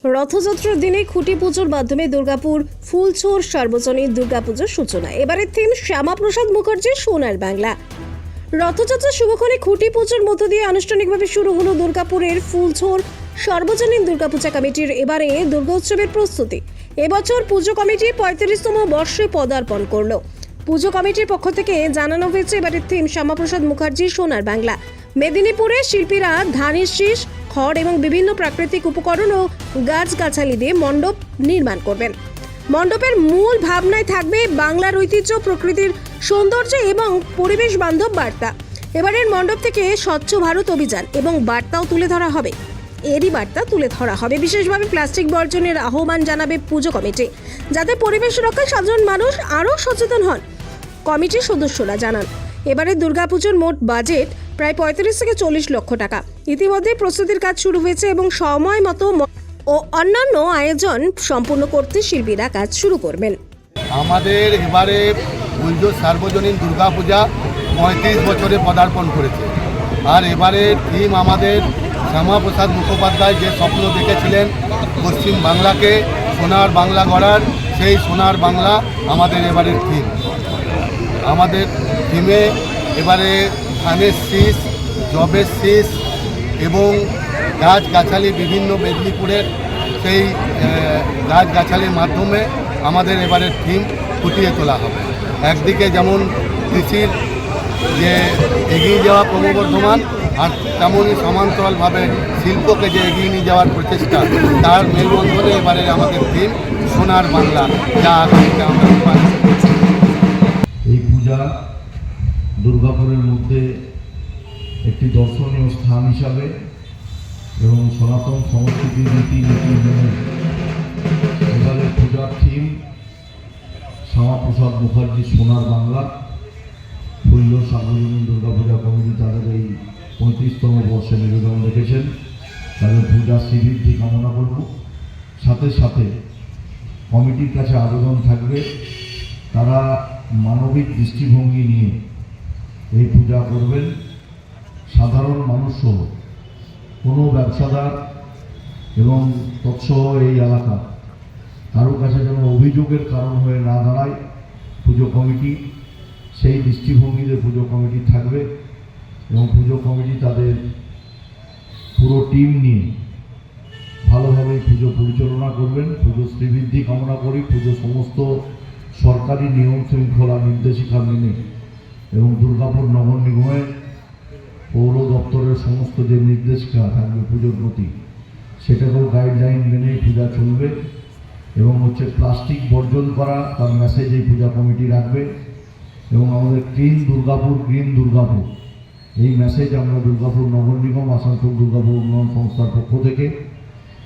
রথযাত্রার দিনে খুঁটি পুজোর মাধ্যমে দুর্গাপুর ফুলছোড় সার্বজনীন দুর্গাপুজোর সূচনা। এবারের থিম শ্যামাপ্রসাদ মুখার্জির সোনার বাংলা। রথযাত্রা শুভক্ষণে খুঁটি পুজোর মধ্য দিয়ে আনুষ্ঠানিকভাবে শুরু হলো দুর্গাপুরের ফুলছোড় সার্বজনীন দুর্গাপূজা কমিটির এবারে দুর্গোৎসবের প্রস্তুতি। এবছর পুজো কমিটি 35তম বর্ষে পদার্পণ করল। পুজো কমিটির পক্ষ থেকে জানানো হয়েছে এবারের থিম শ্যামাপ্রসাদ মুখার্জির সোনার বাংলা। মেদিনীপুরে শিল্পীরা ধানের শীষ, খড় এবং বিভিন্ন প্রাকৃতিক উপকরণ ও গাছগাছালি দিয়ে মণ্ডপ নির্মাণ করবেন। মণ্ডপের মূল ভাবনায় থাকবে বাংলার ঐতিহ্য, প্রকৃতির সৌন্দর্য এবং পরিবেশ বান্ধব বার্তা। এবারের মণ্ডপ থেকে স্বচ্ছ ভারত অভিযান এবং বার্তাও তুলে ধরা হবে। বিশেষভাবে প্লাস্টিক বর্জনের আহ্বান জানাবে পুজো কমিটি, যাতে পরিবেশ রক্ষায় সাধারণ মানুষ আরও সচেতন হন। কমিটির সদস্যরা জানান, এবারে দুর্গাপুজোর মোট বাজেট প্রায় 35 থেকে 40 লক্ষ টাকা। ইতিমধ্যে প্রস্তুতির কাজ শুরু হয়েছে এবং সময় মতো ও অন্যান্য আয়োজন সম্পূর্ণ করতে শিল্পীরা কাজ শুরু করবেন। আমাদের এবারে ফুলছোড় সার্বজনীন দুর্গাপূজা 35 বছরে পদার্পণ করেছে। আর এবারে থিম আমাদের শ্যামাপ্রসাদ মুখোপাধ্যায় যে স্বপ্ন দেখেছিলেন পশ্চিম বাংলাকে সোনার বাংলা গড়ার, সেই সোনার বাংলা আমাদের এবারের থিম। আমাদের থিমে এবারে ধানের শীষ, জবের শীষ এবং গাছগাছালি, বিভিন্ন মেদিনীপুরের সেই গাছগাছালির মাধ্যমে আমাদের এবারের থিম ফুটিয়ে তোলা হবে। একদিকে যেমন কৃষির যে এগিয়ে যাওয়া ক্রমবর্ধমান, আর তেমনই সমান্তরালভাবে শিল্পকে যে এগিয়ে নিয়ে যাওয়ার প্রচেষ্টা, তার মেলবন্ধনে এবারে আমাদের থিম সোনার বাংলা, যা আগামীতে আমরা রূপায়ণ করছি। এই পূজা দুর্গাপুরের মধ্যে একটি দর্শনীয় স্থান হিসাবে এবং সনাতন সংস্কৃতির রীতিনীতি মেনে এবারে পূজার থিম শ্যামাপ্রসাদ মুখার্জি সোনার বাংলা। ফুলছোড় সার্বজনীন দুর্গাপূজা কমিটি তাদের এই 35তম বর্ষে নিবেদন রেখেছেন। তাদের পূজার শ্রীবৃদ্ধি কামনা করব। সাথে সাথে কমিটির কাছে আবেদন থাকবে, তারা মানবিক দৃষ্টিভঙ্গি নিয়ে এই পূজা করবেন। সাধারণ মানুষসহ কোনো ব্যবসাদার এবং তৎসহ এই এলাকা কারোর কাছে যেন অভিযোগের কারণ হয়ে না দাঁড়ায় পুজো কমিটি, সেই দৃষ্টিভঙ্গিতে পুজো কমিটি থাকবে এবং পুজো কমিটি তাদের পুরো টিম নিয়ে ভালোভাবে পুজো পরিচালনা করবেন। পুজো শ্রীবৃদ্ধি কামনা করি। পুজো সমস্ত সরকারি নিয়ম শৃঙ্খলা নির্দেশিকা মেনে এবং দুর্গাপুর নগর নিগমের পৌর দপ্তরের সমস্ত যে নির্দেশিকা থাকবে পুজোর প্রতি, সেটাকেও গাইডলাইন মেনে পূজা চলবে। এবং প্লাস্টিক বর্জন করা, তার মেসেজ এই পূজা কমিটি রাখবে। এবং আমাদের ক্লিন দুর্গাপুর, গ্রিন দুর্গাপুর, এই মেসেজ আমরা দুর্গাপুর নগর নিগম, আসানসোল দুর্গাপুর উন্নয়ন সংস্থার পক্ষ থেকে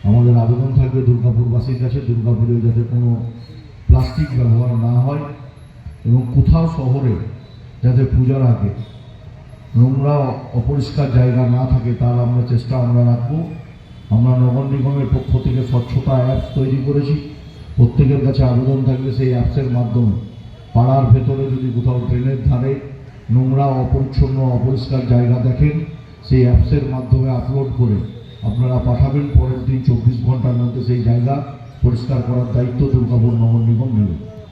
আমাদের আবেদন থাকবে দুর্গাপুরবাসীর কাছে, দুর্গাপুরে যাতে কোনো প্লাস্টিক ব্যবহার না হয় এবং কোথাও শহরে যাতে পূজার আগে নোংরা অপরিষ্কার জায়গা না থাকে, তার চেষ্টা আমরা রাখবো। আমরা নগর নিগমের পক্ষ থেকে স্বচ্ছতা অ্যাপস তৈরি করেছি। প্রত্যেকের কাছে আবেদন থাকবে সেই অ্যাপসের মাধ্যমে পাড়ার ভেতরে যদি কোথাও ট্রেনের ধারে নোংরা, অপরিচ্ছন্ন, অপরিষ্কার জায়গা দেখেন, সেই অ্যাপসের মাধ্যমে আপলোড করে আপনারা পাঠাবেন। পরের দিন 24 ঘন্টার মধ্যে সেই জায়গা পরিষ্কার করার দায়িত্ব দুর্গাপুর নগর নিগম নেবে।